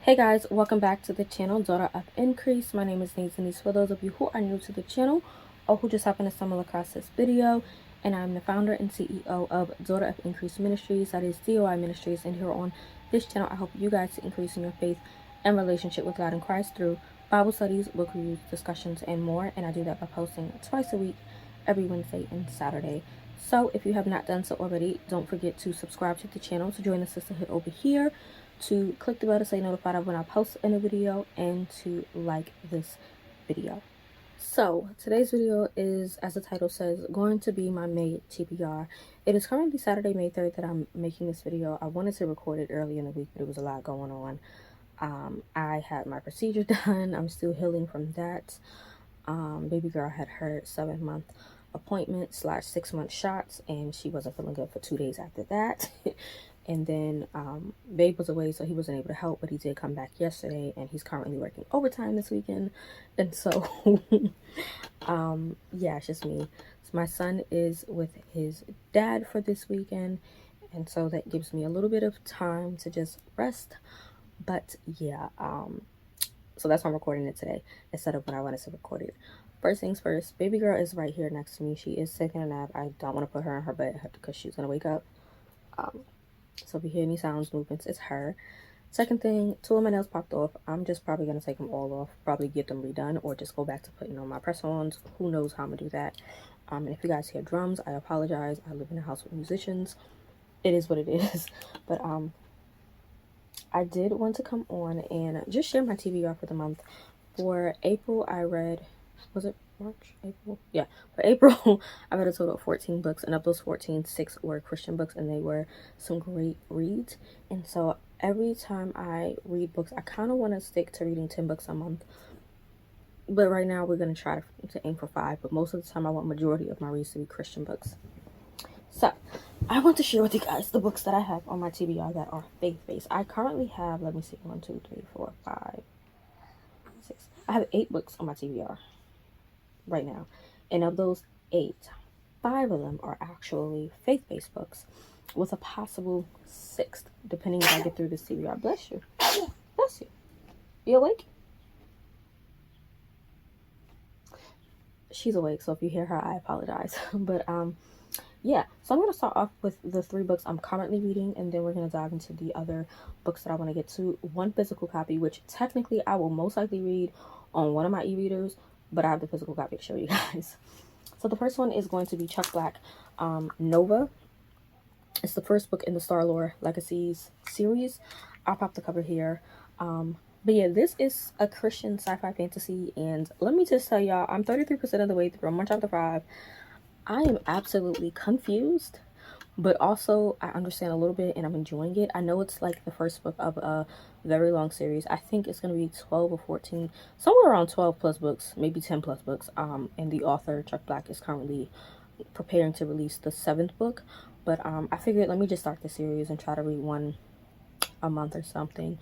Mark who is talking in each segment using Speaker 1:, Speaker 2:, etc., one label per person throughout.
Speaker 1: Hey guys, welcome back to the channel, Daughter of Increase. My name is Denise. For those of you who are new to the channel or who just happened to stumble across this video, and I'm the founder and CEO of Daughter of Increase Ministries, that is DOI Ministries, and here on this channel I help you guys to increase in your faith and relationship with God and Christ through Bible studies, book reviews, discussions, and more, and I do that by posting twice a week, every Wednesday and Saturday. So if you have not done so already, don't forget to subscribe to the channel, to join the sisterhood over here, to click the bell to stay notified of when I post a new video, and to like this video. So today's video is, as the title says, going to be my May TBR. It is currently Saturday, May 3rd that I'm making this video. I wanted to record it early in the week, but it was a lot going on. I had my procedure done. I'm still healing from that. Baby girl had her 7-month appointment / 6-month shots, and she wasn't feeling good for 2 days after that. And then babe was away, so he wasn't able to help, but he did come back yesterday, and he's currently working overtime this weekend. And so yeah, it's just me. So my son is with his dad for this weekend, and so that gives me a little bit of time to just rest. But yeah, so that's why I'm recording it today instead of when I wanted to record it. First things first, baby girl is right here next to me. She is taking a nap. I don't want to put her in her bed because she's gonna wake up. So if you hear any sounds, movements, it's her. Second thing, 2 of my nails popped off. I'm just probably going to take them all off, probably get them redone, or just go back to putting on my press-ons. Who knows how I'm going to do that. And if you guys hear drums, I apologize. I live in a house with musicians. It is what it is. But I did want to come on and just share my TBR for the month. For April, I read, was it March? April? Yeah. For April, I read a total of 14 books, and of those 14, 6 were Christian books, and they were some great reads. And so every time I read books, I kind of want to stick to reading 10 books a month. But right now, we're going to try to aim for 5. But most of the time, I want majority of my reads to be Christian books. So I want to share with you guys the books that I have on my TBR that are faith-based. I currently have, let me see, 1, 2, 3, 4, 5, 6. I have 8 books on my TBR right now, and of those 8, 5 of them are actually faith-based books, with a possible 6th, depending if I get through this TBR. Bless you. Bless you. You awake? She's awake, so if you hear her, I apologize. But yeah, so I'm going to start off with the 3 books I'm currently reading, and then we're going to dive into the other books that I want to get to. 1 physical copy, which technically I will most likely read on one of my e-readers, but I have the physical copy to show you guys. So the first one is going to be Chuck Black, Nova. It's the first book in the Star-Lord Legacies series. I'll pop the cover here. But yeah, this is a Christian sci-fi fantasy, and let me just tell y'all, I'm 33% of the way through. I'm on chapter 5. I am absolutely confused, but also I understand a little bit and I'm enjoying it. I know it's like the first book of a very long series. I think it's going to be 12 or 14, somewhere around 12 plus books, maybe 10 plus books. And the author, Chuck Black, is currently preparing to release the 7th book. But I figured let me just start the series and try to read 1 a month or something.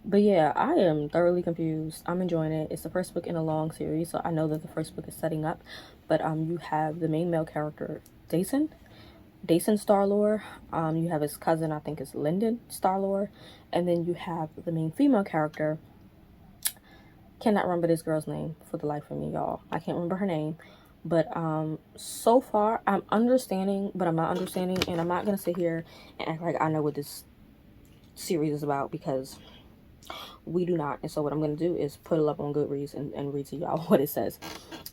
Speaker 1: But yeah, I am thoroughly confused. I'm enjoying it. It's the first book in a long series, so I know that the first book is setting up. But you have the main male character, Dason Star-Lord. You have his cousin, I think is Lyndon Star-Lord. And then you have the main female character. Cannot remember this girl's name for the life of me, y'all. I can't remember her name. But so far, I'm understanding, but I'm not understanding. And I'm not going to sit here and act like I know what this series is about, because we do not. And so what I'm going to do is put it up on Goodreads and read to y'all what it says.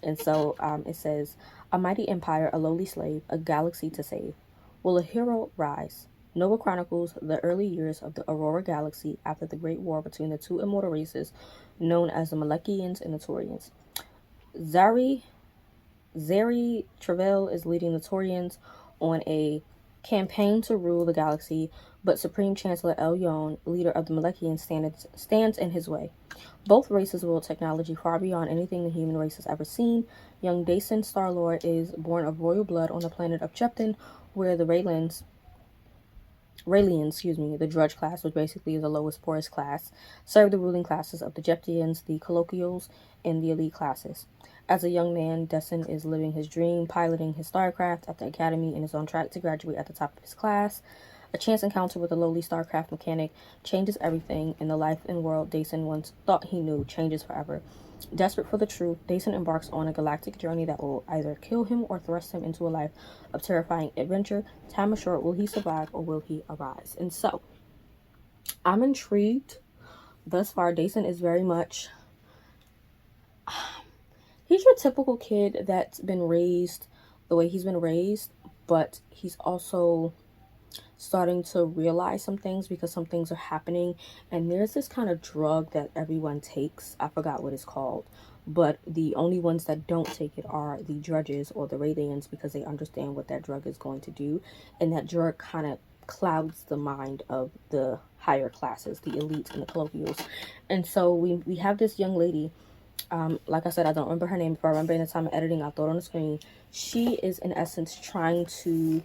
Speaker 1: And so it says, a mighty empire, a lowly slave, a galaxy to save. Will a hero rise? Nova chronicles the early years of the Aurora Galaxy after the Great War between the 2 immortal races known as the Malekians and the Taurians. Zeri Travell is leading the Taurians on a campaign to rule the galaxy, but Supreme Chancellor Elyon, leader of the Malekians, stands in his way. Both races wield technology far beyond anything the human race has ever seen. Young Dason Star-Lord is born of royal blood on the planet of Chepton, where the Raelians, the drudge class, which basically is the lowest, poorest class, serve the ruling classes of the Jeptians, the colloquials, and the elite classes. As a young man, Dason is living his dream, piloting his starcraft at the academy, and is on track to graduate at the top of his class. A chance encounter with a lowly StarCraft mechanic changes everything, and the life and world Dason once thought he knew changes forever. Desperate for the truth, Dason embarks on a galactic journey that will either kill him or thrust him into a life of terrifying adventure. Time is short. Will he survive or will he arise? And so, I'm intrigued. Thus far, Dason is very much... he's your typical kid that's been raised the way he's been raised, but he's also starting to realize some things because some things are happening. And there's this kind of drug that everyone takes. I forgot what it's called, but the only ones that don't take it are the drudges or the Radians, because they understand what that drug is going to do. And that drug kind of clouds the mind of the higher classes, the elites and the colloquials. And so we have this young lady, like I said, I don't remember her name, but I remember in the time of editing, I'll throw it on the screen. She is in essence trying to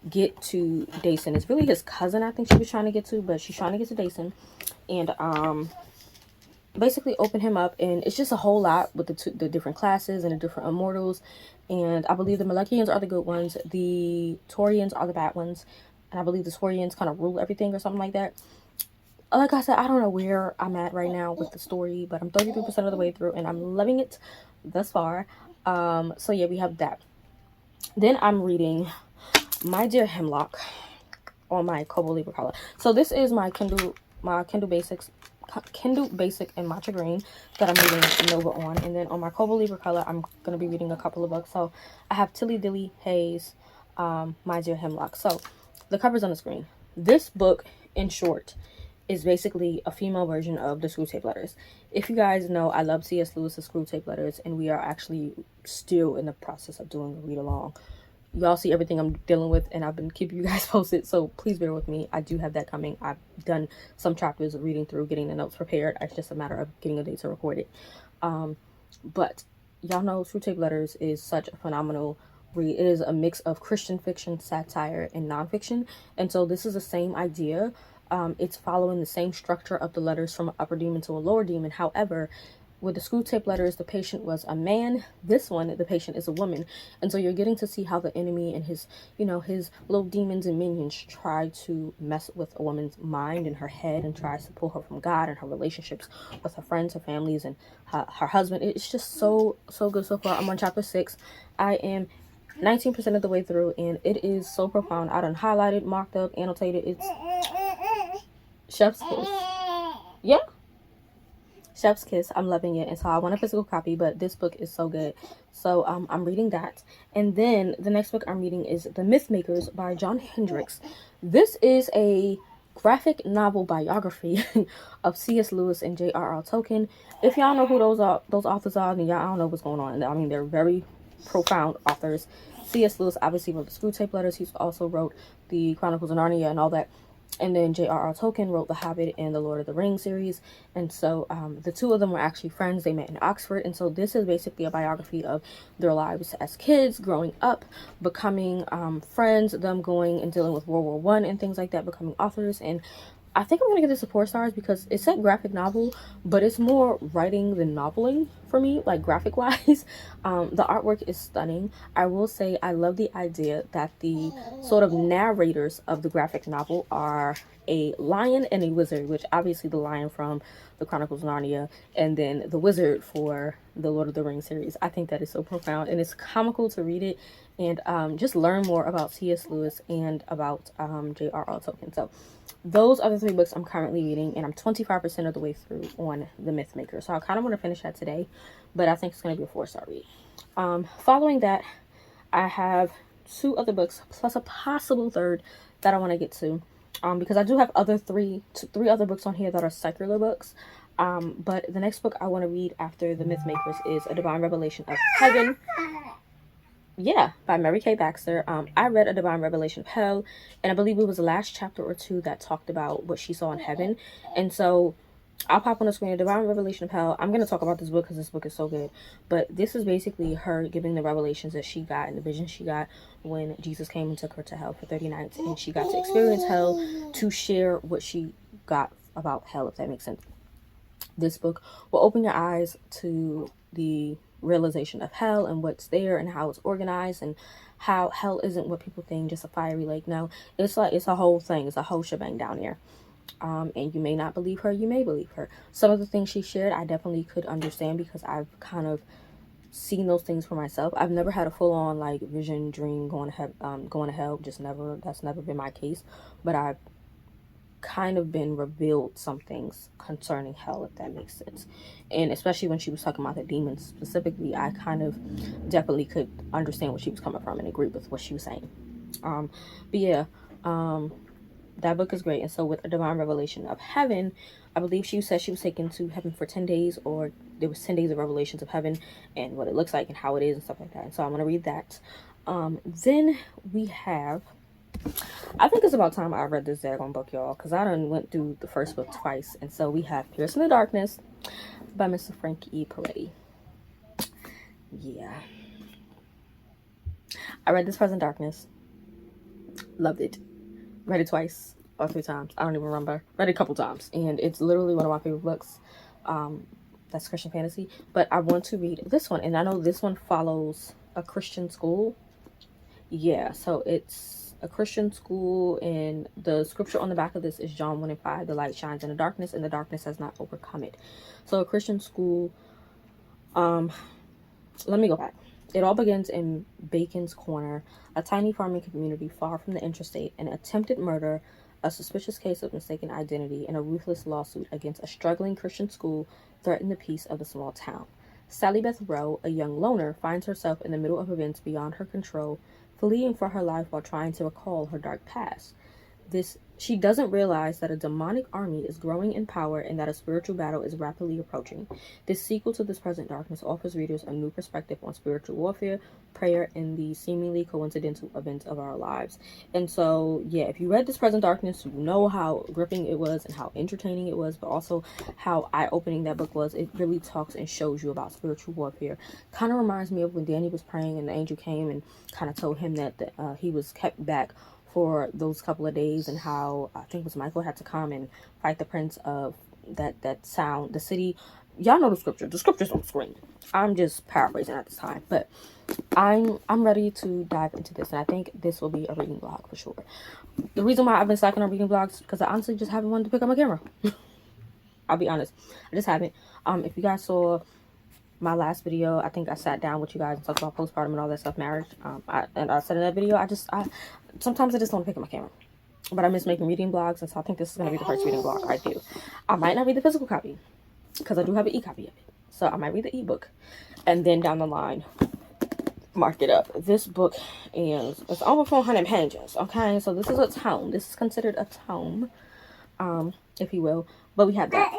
Speaker 1: get to Dason. It's really his cousin, I think she was trying to get to, but she's trying to get to Dason and basically open him up. And it's just a whole lot with the different classes and the different immortals. And I believe the Malekians are the good ones, the Taurians are the bad ones, and I believe the Taurians kind of rule everything or something like that. Like I said, I don't know where I'm at right now with the story, but I'm 33% of the way through and I'm loving it thus far. So yeah, we have that. Then I'm reading My Dear Hemlock on my Kobo Libra color. So this is my Kindle Basic and Matcha Green that I'm reading Nova on. And then on my Kobo Libra color, I'm going to be reading a couple of books. So I have Tilly Dilly Hayes, My Dear Hemlock. So the cover's on the screen. This book, in short, is basically a female version of the Screwtape Letters. If you guys know, I love C.S. Lewis's Screwtape Letters, and we are actually still in the process of doing a read along. Y'all see everything I'm dealing with, and I've been keeping you guys posted, so please bear with me. I do have that coming. I've done some chapters of reading through, getting the notes prepared. It's just a matter of getting a date to record it. But y'all know Screwtape Letters is such a phenomenal read. It is a mix of Christian fiction, satire, and nonfiction, and so this is the same idea. It's following the same structure of the letters from an upper demon to a lower demon. However, with the Screwtape Letters, the patient was a man. This one, the patient is a woman. And so you're getting to see how the enemy and his, his little demons and minions try to mess with a woman's mind and her head and tries to pull her from God and her relationships with her friends, her families, and her husband. It's just so good so far. I'm on chapter 6. I am 19% of the way through, and it is so profound. I done highlighted, marked up, annotated. It's Chef's Kiss. Yeah. Chef's Kiss. I'm loving it. And so I want a physical copy, but this book is so good. So I'm reading that. And then the next book I'm reading is The Mythmakers by John Hendrix. This is a graphic novel biography of C.S. Lewis and J.R.R. Tolkien. If y'all know who those authors are, then y'all don't know what's going on. I mean, they're very profound authors. C.S. Lewis obviously wrote the Screwtape Letters. He also wrote the Chronicles of Narnia and all that. And then J.R.R. Tolkien wrote The Hobbit and the Lord of the Rings series. And so the two of them were actually friends. They met in Oxford. And so this is basically a biography of their lives as kids, growing up, becoming friends, them going and dealing with World War I and things like that, becoming authors. And I think I'm going to give this a 4 stars because it's a graphic novel, but it's more writing than noveling for me, like graphic wise. The artwork is stunning. I will say I love the idea that the sort of narrators of the graphic novel are a lion and a wizard, which obviously the lion from the Chronicles of Narnia and then the wizard for the Lord of the Rings series. I think that is so profound, and it's comical to read it and just learn more about C.S. Lewis and about J.R.R. Tolkien. So those are the 3 books I'm currently reading, and I'm 25% of the way through on The Mythmaker. So I kind of want to finish that today, but I think it's going to be a 4-star read. Following that, I have 2 other books plus a possible third that I want to get to, because I do have three other books on here that are secular books. But the next book I want to read after The Mythmakers is A Divine Revelation of Heaven. Yeah, by Mary Kay Baxter. I read A Divine Revelation of Hell, and I believe it was the last chapter or 2 that talked about what she saw in heaven. And so I'll pop on the screen A Divine Revelation of Hell. I'm going to talk about this book because this book is so good. But this is basically her giving the revelations that she got and the visions she got when Jesus came and took her to hell for 30 nights. And she got to experience hell to share what she got about hell, if that makes sense. This book will open your eyes to the realization of hell and what's there and how it's organized and how hell isn't what people think, just a fiery lake. No, it's like, it's a whole thing. It's a whole shebang down there. And you may not believe her, you may believe her. Some of the things she shared, I definitely could understand, because I've kind of seen those things for myself. I've never had a full-on like vision, dream, going to hell. Just never. That's never been my case. But I've kind of been revealed some things concerning hell, if that makes sense. And especially when she was talking about the demons specifically, I kind of definitely could understand where she was coming from and agree with what she was saying. But yeah, that book is great. And so with A Divine Revelation of Heaven, I believe she said she was taken to heaven for 10 days, or there was 10 days of revelations of heaven and what it looks like and how it is and stuff like that. And so I'm going to read that. Then we have, I think it's about time I read this daggone book, y'all, because I done went through the first book twice. And so we have Pierce in the Darkness by Mr. Frank E. Peretti. Yeah. I read this Present Darkness. Loved it. Read it twice or 3 times. I don't even remember. Read it a couple times. And it's literally one of my favorite books. That's Christian fantasy. But I want to read this one. And I know this one follows a Christian school. Yeah, so it's a Christian school, and the scripture on the back of this is John 1:5. The light shines in the darkness, and the darkness has not overcome it. So a Christian school, let me go back. It all begins in Bacon's Corner, a tiny farming community far from the interstate. An attempted murder, a suspicious case of mistaken identity, and a ruthless lawsuit against a struggling Christian school threaten the peace of the small town. Sally Beth Rowe, a young loner, finds herself in the middle of events beyond her control, fleeing for her life while trying to recall her dark past. She doesn't realize that a demonic army is growing in power and that a spiritual battle is rapidly approaching. This sequel to This Present Darkness offers readers a new perspective on spiritual warfare, prayer, and the seemingly coincidental events of our lives. And so, yeah, if you read This Present Darkness, you know how gripping it was and how entertaining it was, but also how eye-opening that book was. It really talks and shows you about spiritual warfare. Kind of reminds me of when Danny was praying and the angel came and kind of told him that he was kept back for those couple of days, and how I think it was Michael had to come and fight the prince of that sound, the city. Y'all know the scripture. The scripture's on the screen. I'm just paraphrasing at this time, but I'm ready to dive into this, and I think this will be a reading blog for sure. The reason why I've been slacking on reading blogs is because I honestly just haven't wanted to pick up my camera. I'll be honest, I just haven't. If you guys saw my last video, I think I sat down with you guys and talked about postpartum and all that stuff, marriage. I said in that video, sometimes I just don't pick up my camera. But I miss making reading blogs, and so I think this is going to be the first reading blog I do. I might not read the physical copy, because I do have an e-copy of it. So I might read the ebook, and then down the line, mark it up. This book it's over 400 pages, okay? So this is a tome. This is considered a tome, if you will. But we have that.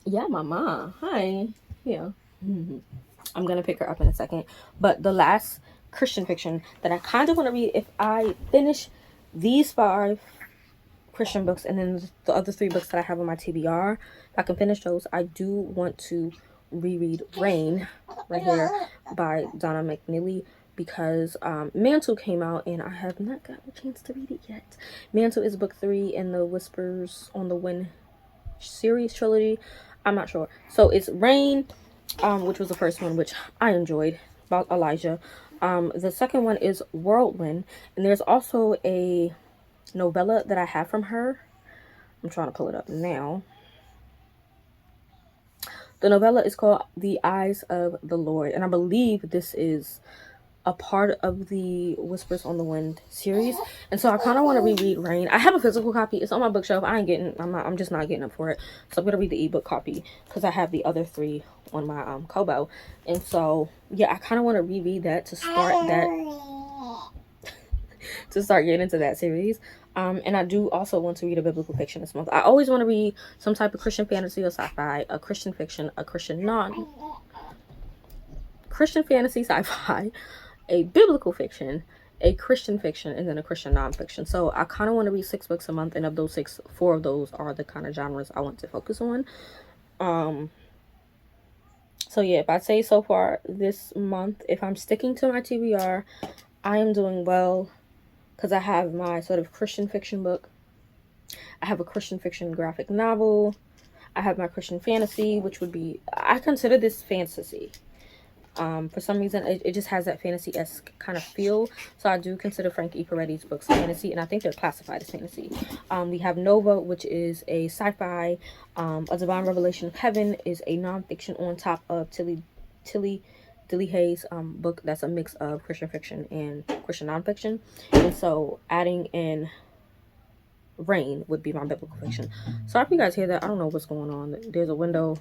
Speaker 1: Yeah, mama. Hi. Yeah. I'm going to pick her up in a second. But the last Christian fiction that I kind of want to read, if I finish these 5 Christian books and then the other 3 books that I have on my TBR, if I can finish those, I do want to reread Rain right here by Donna McNeely, because Mantle came out and I have not gotten a chance to read it yet. Mantle is book 3 in the Whispers on the Wind series trilogy. I'm not sure. So it's Rain, which was the first one, which I enjoyed, about Elijah. The second one is Whirlwind, and there's also a novella that I have from her. I'm trying to pull it up now. The novella is called The Eyes of the Lord, and I believe this is a part of the Whispers on the Wind series. And so I kind of want to reread Rain. I have a physical copy. It's on my bookshelf. I'm just not getting up for it. So I'm going to read the ebook copy, because I have the other 3 on my Kobo. And so, yeah, I kind of want to reread that to start getting into that series. And I do also want to read a biblical fiction this month. I always want to read some type of Christian fantasy or sci-fi, a Christian fiction, a Christian fantasy, sci-fi, a biblical fiction, a Christian fiction, and then a Christian nonfiction. So I kind of want to read 6 books a month, and of those 6, 4 of those are the kind of genres I want to focus on. So yeah, if I say so far this month, if I'm sticking to my TBR, I am doing well, because I have my sort of Christian fiction book. I have a Christian fiction graphic novel. I have my Christian fantasy, which would be, I consider this fantasy. For some reason, it just has that fantasy-esque kind of feel. So I do consider Frank E. Peretti's books fantasy, and I think they're classified as fantasy. We have Nova, which is a sci-fi. A Divine Revelation of Heaven is a nonfiction on top of Dillehay's book that's a mix of Christian fiction and Christian nonfiction. And so adding in Rain would be my biblical fiction. Sorry if you guys hear that. I don't know what's going on. There's a window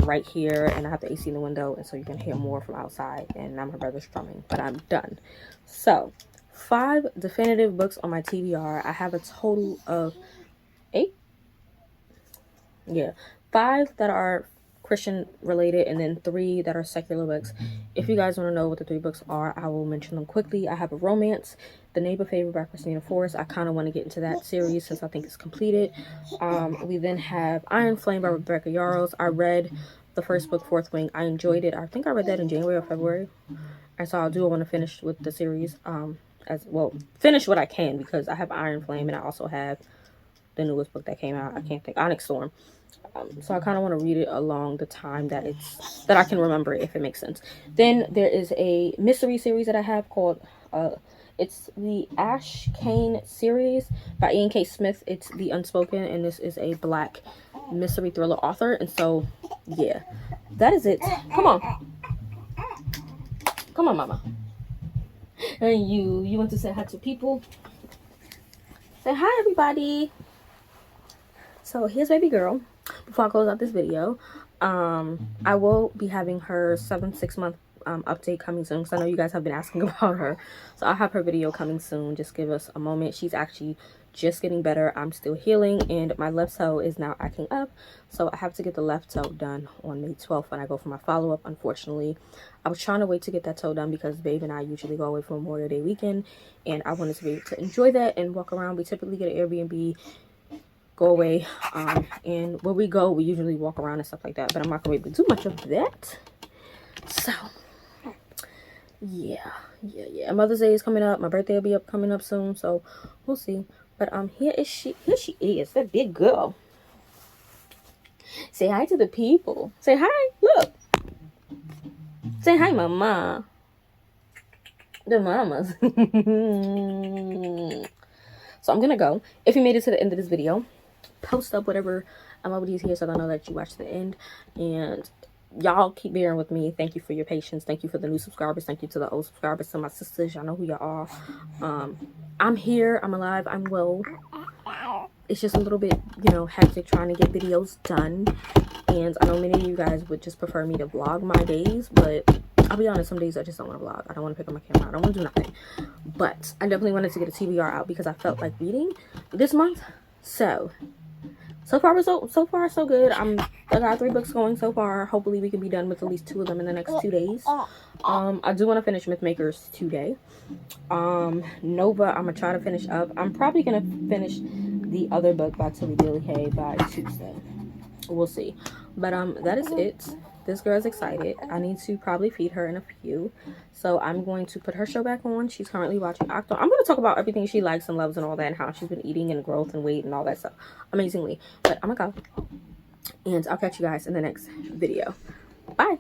Speaker 1: right here, and I have the AC in the window, and so you can hear more from outside. And now my brother's drumming, but I'm done. So 5 definitive books on my TBR. I have a total of 8. Yeah, 5 that are Christian related, and then 3 that are secular books. If you guys want to know what the 3 books are, I will mention them quickly. I have a romance, The Neighbor Favor by Kristina Forrest. I kind of want to get into that series since I think it's completed. We then have Iron Flame by Rebecca Yarros. I read the first book, Fourth Wing. I enjoyed it. I think I read that in January or February, and so I want to finish with the series as well. Finish what I can, because I have Iron Flame and I also have the newest book that came out. I can't think, Onyx Storm. So I kind of want to read it along the time that I can remember it, if it makes sense. Then there is a mystery series that I have called it's the Ash Kane series by Ian K. Smith. It's the Unspoken, and this is a Black mystery thriller author. And so yeah, that is it. Come on, mama. And you want to say hi to people? Say hi, everybody. So here's baby girl. Before I close out this video, I will be having her 6-month update coming soon, because I know you guys have been asking about her. So I'll have her video coming soon. Just give us a moment. She's actually just getting better. I'm still healing, and my left toe is now acting up, so I have to get the left toe done on May 12th when I go for my follow-up. Unfortunately, I was trying to wait to get that toe done because Babe and I usually go away for Memorial Day weekend, and I wanted to be able to enjoy that and walk around. We typically get an Airbnb, go away, and where we go, we usually walk around and stuff like that, but I'm not gonna be able to do much of that. So yeah. Mother's Day is coming up. My birthday will be coming up soon, so we'll see. But here she is, that big girl. Say hi to the people. Say hi. Look. Say hi, mama. The mamas. So I'm gonna go. If you made it to the end of this video, post up whatever emojis here so I know that you watched the end. And y'all keep bearing with me. Thank you for your patience. Thank you for the new subscribers. Thank you to the old subscribers, to my sisters. Y'all know who y'all are. I'm here. I'm alive. I'm well. It's just a little bit, hectic trying to get videos done. And I know many of you guys would just prefer me to vlog my days, but I'll be honest, some days I just don't want to vlog. I don't want to pick up my camera. I don't want to do nothing. But I definitely wanted to get a TBR out because I felt like reading this month. So far so good. I got 3 books going so far. Hopefully we can be done with at least 2 of them in the next 2 days. I do want to finish Mythmakers today. Nova, I'm gonna try to finish up. I'm probably gonna finish the other book by Dillehay by Tuesday. We'll see. But that is it. This girl is excited. I need to probably feed her in a few. So I'm going to put her show back on. She's currently watching Octo. I'm going to talk about everything she likes and loves and all that, and how she's been eating and growth and weight and all that stuff amazingly. But I'm going to go. And I'll catch you guys in the next video. Bye.